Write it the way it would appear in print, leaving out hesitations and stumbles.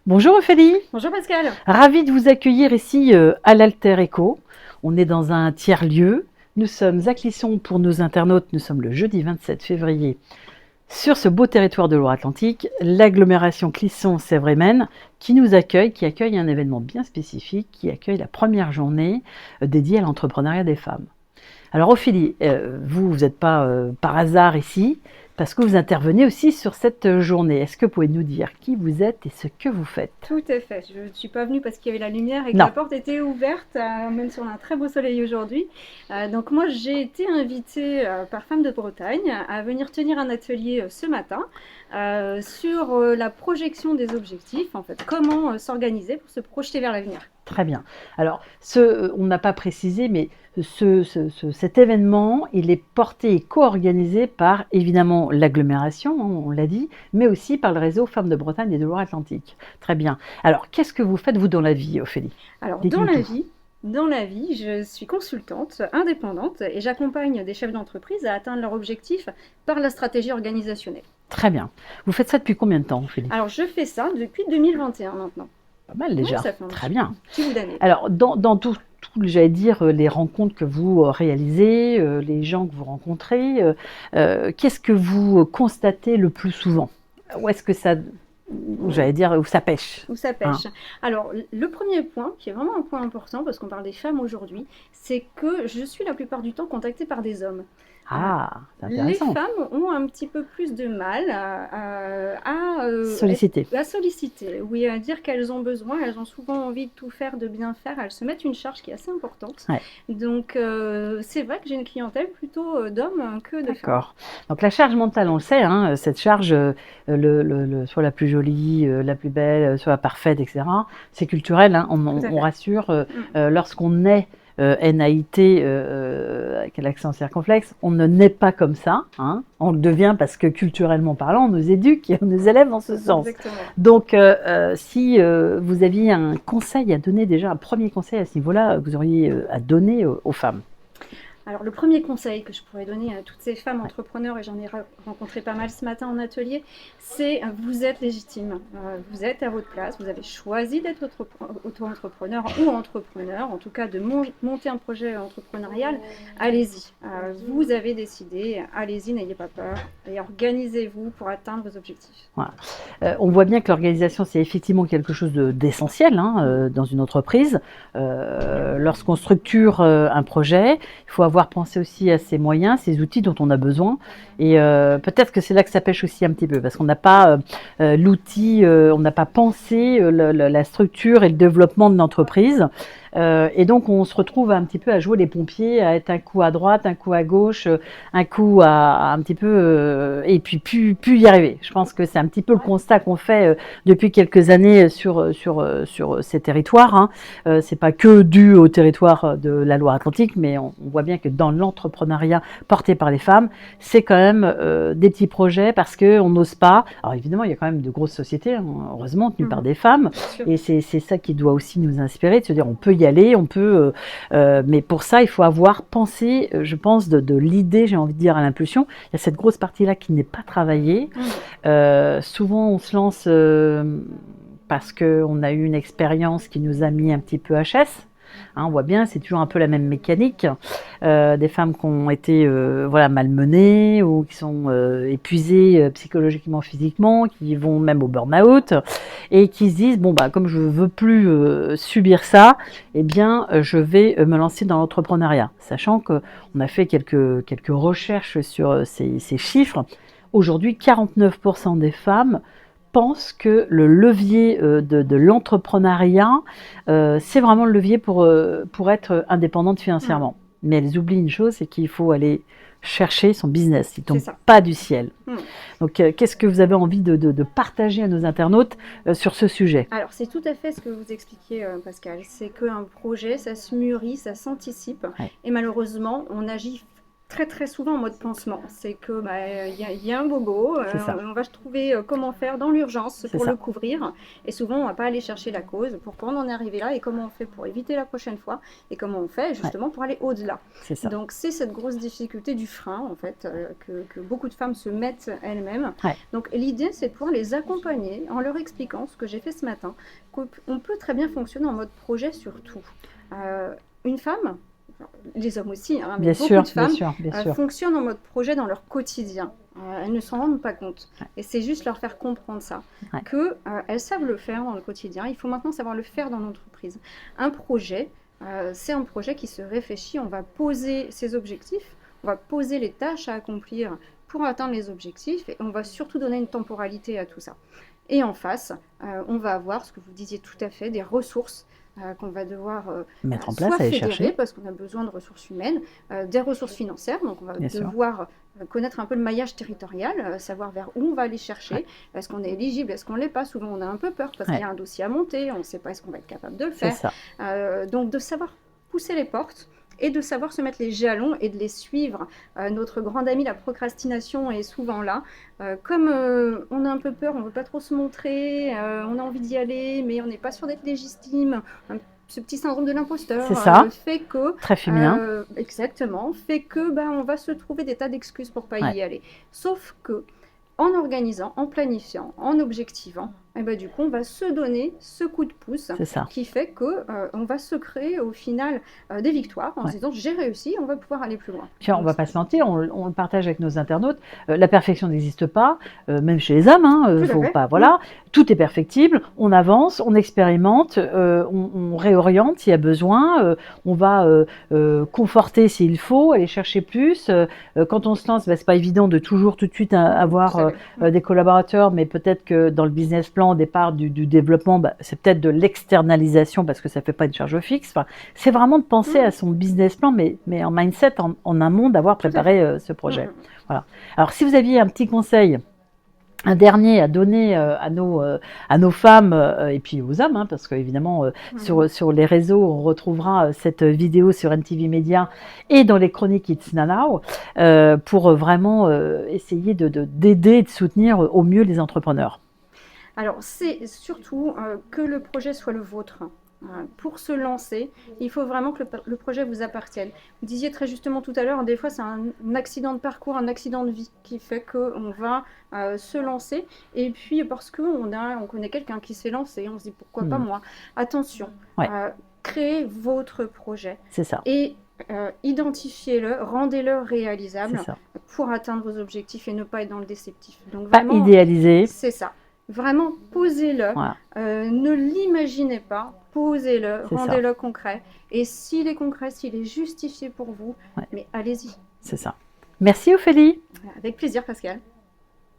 Bonjour Ophélie, Bonjour Pascal. ravie de vous accueillir ici à l'Alter Echo. On est dans un tiers-lieu. Nous sommes à Clisson pour nos internautes. Nous sommes le jeudi 27 février sur ce beau territoire de Loire-Atlantique, l'agglomération Clisson-Sèvres-et-Maine qui nous accueille, qui accueille un événement bien spécifique, qui accueille la première journée dédiée à l'entrepreneuriat des femmes. Alors Ophélie, vous n'êtes pas par hasard ici, parce que vous intervenez aussi sur cette journée. Est-ce que vous pouvez nous dire qui vous êtes et ce que vous faites? Tout à fait. Je ne suis pas venue parce qu'il y avait la lumière et que Non. la porte était ouverte, même si on a un très beau soleil aujourd'hui. Donc moi, j'ai été invitée par Femmes de Bretagne à venir tenir un atelier ce matin sur la projection des objectifs, en fait, comment s'organiser pour se projeter vers l'avenir. Très bien. Alors, on n'a pas précisé, mais cet événement, il est porté et co-organisé par, évidemment, l'agglomération, on l'a dit, mais aussi par le réseau Femmes de Bretagne et de Loire-Atlantique. Très bien. Alors, qu'est-ce que vous faites, vous, dans la vie, Ophélie? Alors, Dites-nous tout. dans la vie, je suis consultante indépendante et j'accompagne des chefs d'entreprise à atteindre leurs objectifs par la stratégie organisationnelle. Très bien. Vous faites ça depuis combien de temps, Ophélie? Alors, je fais ça depuis 2021 maintenant. Pas mal déjà. Oui, ça fait un Très bien. petit bout d'année. Alors, dans tout, j'allais dire, les rencontres que vous réalisez, les gens que vous rencontrez, qu'est-ce que vous constatez le plus souvent? Où est-ce que ça, j'allais dire, où ça pêche? Où ça pêche. Alors, le premier point, qui est vraiment un point important, parce qu'on parle des femmes aujourd'hui, c'est que je suis la plupart du temps contactée par des hommes. Ah, c'est Les intéressant. femmes ont un petit peu plus de mal à Solliciter. à solliciter, oui, à dire qu'elles ont besoin. Elles ont souvent envie de tout faire, de bien faire. Elles se mettent une charge qui est assez importante. Ouais. Donc, c'est vrai que j'ai une clientèle plutôt d'hommes que de femmes. D'accord. Donc la charge mentale, on le sait, hein, cette charge, soit la plus jolie, la plus belle, soit parfaite, etc. C'est culturel, hein, Tout à fait. on rassure. Lorsqu'on est NAIT, avec l'accent circonflexe, on ne naît pas comme ça. Hein. On le devient parce que culturellement parlant, on nous éduque et on nous élève en ce sens. Exactement. Donc, si vous aviez un conseil à donner, déjà un premier conseil à ce niveau-là, vous auriez à donner aux femmes. Alors, le premier conseil que je pourrais donner à toutes ces femmes entrepreneurs, et j'en ai rencontré pas mal ce matin en atelier, c'est vous êtes légitime, vous êtes à votre place, vous avez choisi d'être auto-entrepreneur ou entrepreneur, en tout cas de monter un projet entrepreneurial, allez-y. Vous avez décidé, allez-y, n'ayez pas peur, et organisez-vous pour atteindre vos objectifs. Voilà. On voit bien que l'organisation, c'est effectivement quelque chose d'essentiel dans une entreprise. Lorsqu'on structure un projet, il faut avoir pensé aussi à ces moyens, ces outils dont on a besoin. Et peut-être que c'est là que ça pêche aussi un petit peu, parce qu'on n'a pas l'outil, on n'a pas pensé la structure et le développement de l'entreprise. Et donc on se retrouve un petit peu à jouer les pompiers, à être un coup à droite, un coup à gauche, un coup à un petit peu et puis plus y arriver. Je pense que c'est un petit peu le constat qu'on fait depuis quelques années sur ces territoires. Hein. C'est pas que dû au territoire de la Loire-Atlantique, mais on voit bien que dans l'entrepreneuriat porté par les femmes, c'est quand même des petits projets parce que on n'ose pas. Alors évidemment, il y a quand même de grosses sociétés, hein, heureusement tenues par des femmes, et c'est ça qui doit aussi nous inspirer, de se dire on peut y aller, on peut, mais pour ça, il faut avoir pensé, je pense, de l'idée, j'ai envie de dire, à l'impulsion. Il y a cette grosse partie-là qui n'est pas travaillée. Souvent, on se lance parce qu'on a eu une expérience qui nous a mis un petit peu HS. Hein, on voit bien, c'est toujours un peu la même mécanique. Des femmes qui ont été malmenées ou qui sont épuisées psychologiquement, physiquement, qui vont même au burn-out et qui se disent bon bah comme je veux plus subir ça, eh bien je vais me lancer dans l'entrepreneuriat, sachant que on a fait quelques recherches sur ces chiffres. Aujourd'hui, 49% des femmes pensent que le levier de l'entrepreneuriat, c'est vraiment le levier pour être indépendante financièrement. Mais elles oublient une chose, c'est qu'il faut aller chercher son business. Il ne tombe pas du ciel. Donc, qu'est-ce que vous avez envie de partager à nos internautes sur ce sujet? Alors, c'est tout à fait ce que vous expliquiez, Pascal. C'est qu'un projet, ça se mûrit, ça s'anticipe. Ouais. Et malheureusement, on agit très très souvent en mode pansement. C'est que y a un bobo, C'est ça. on va trouver comment faire dans l'urgence C'est pour ça. le couvrir. Et souvent, on va pas aller chercher la cause, pourquoi on en est arrivé là et comment on fait pour éviter la prochaine fois et comment on fait Ouais, justement pour aller au-delà. c'est ça. Donc c'est cette grosse difficulté du frein en fait que beaucoup de femmes se mettent elles-mêmes. Ouais, Donc l'idée c'est de pouvoir les accompagner en leur expliquant ce que j'ai fait ce matin, qu'on peut très bien fonctionner en mode projet surtout. Une femme, les hommes aussi, hein, mais bien beaucoup sûr, de bien femmes sûr, bien sûr. fonctionnent en mode projet dans leur quotidien. Elles ne s'en rendent pas compte. Ouais, Et c'est juste leur faire comprendre ça, ouais, qu'elles savent le faire dans le quotidien. Il faut maintenant savoir le faire dans l'entreprise. Un projet, c'est un projet qui se réfléchit. On va poser ses objectifs, on va poser les tâches à accomplir pour atteindre les objectifs et on va surtout donner une temporalité à tout ça. Et en face, on va avoir, ce que vous disiez tout à fait, des ressources qu'on va devoir mettre en soit place, aller fédérer, chercher, parce qu'on a besoin de ressources humaines, des ressources financières, donc on va bien sûr. devoir connaître un peu le maillage territorial, savoir vers où on va aller Ouais, chercher, est-ce qu'on est éligible, est-ce qu'on ne l'est pas, souvent on a un peu peur parce qu'il y ouais, a un dossier à monter, on ne sait pas est-ce qu'on va être capable de le c'est faire. ça. Donc de savoir pousser les portes et de savoir se mettre les jalons et de les suivre. Notre grande amie, la procrastination, est souvent là. Comme on a un peu peur, on ne veut pas trop se montrer, on a envie d'y aller, mais on n'est pas sûr d'être légitime. Ce petit syndrome de C'est l'imposteur ça, fait que, très féminin. exactement, fait que on va se trouver des tas d'excuses pour pas Ouais, y aller. Sauf que, en organisant, en planifiant, en objectivant, et du coup, on va se donner ce coup de pouce c'est ça. qui fait que on va se créer au final des victoires en se Ouais. disant j'ai réussi, on va pouvoir aller plus loin. Puis on Donc, va pas se mentir, on le partage avec nos internautes. La perfection n'existe pas, même chez les hommes. tout à Faut fait. pas, voilà, tout est perfectible. On avance, on expérimente, on réoriente s'il y a besoin. On va conforter s'il faut, aller chercher plus. Quand on se lance, c'est pas évident de toujours tout de suite Tout avoir à fait. des collaborateurs, mais peut-être que dans le business plan au départ du développement, c'est peut-être de l'externalisation parce que ça fait pas une charge fixe. Enfin, c'est vraiment de penser à son business plan, mais en mindset, en amont, d'avoir Tout à fait. préparé ce projet. Voilà. Alors, si vous aviez un petit conseil, un dernier à donner à nos femmes et puis aux hommes, parce qu'évidemment, sur les réseaux, on retrouvera cette vidéo sur NTV Media et dans les chroniques It's Now, pour vraiment essayer d'aider et de soutenir au mieux les entrepreneurs. Alors, c'est surtout que le projet soit le vôtre. Pour se lancer, il faut vraiment que le projet vous appartienne. Vous disiez très justement tout à l'heure, des fois c'est un accident de parcours, un accident de vie qui fait qu'on va se lancer. Et puis parce qu'on connaît quelqu'un qui s'est lancé, on se dit pourquoi pas moi. Attention, Ouais. Créez votre projet C'est ça. et identifiez-le, rendez-le réalisable C'est ça. pour atteindre vos objectifs et ne pas être dans le déceptif. Donc Pas vraiment, idéaliser. c'est ça. Vraiment, posez-le. Voilà. Ne l'imaginez pas. Posez-le, C'est ça. rendez-le concret. Et s'il est concret, s'il est justifié pour vous, Ouais. mais allez-y. C'est ça. Merci Ophélie. Avec plaisir, Pascal.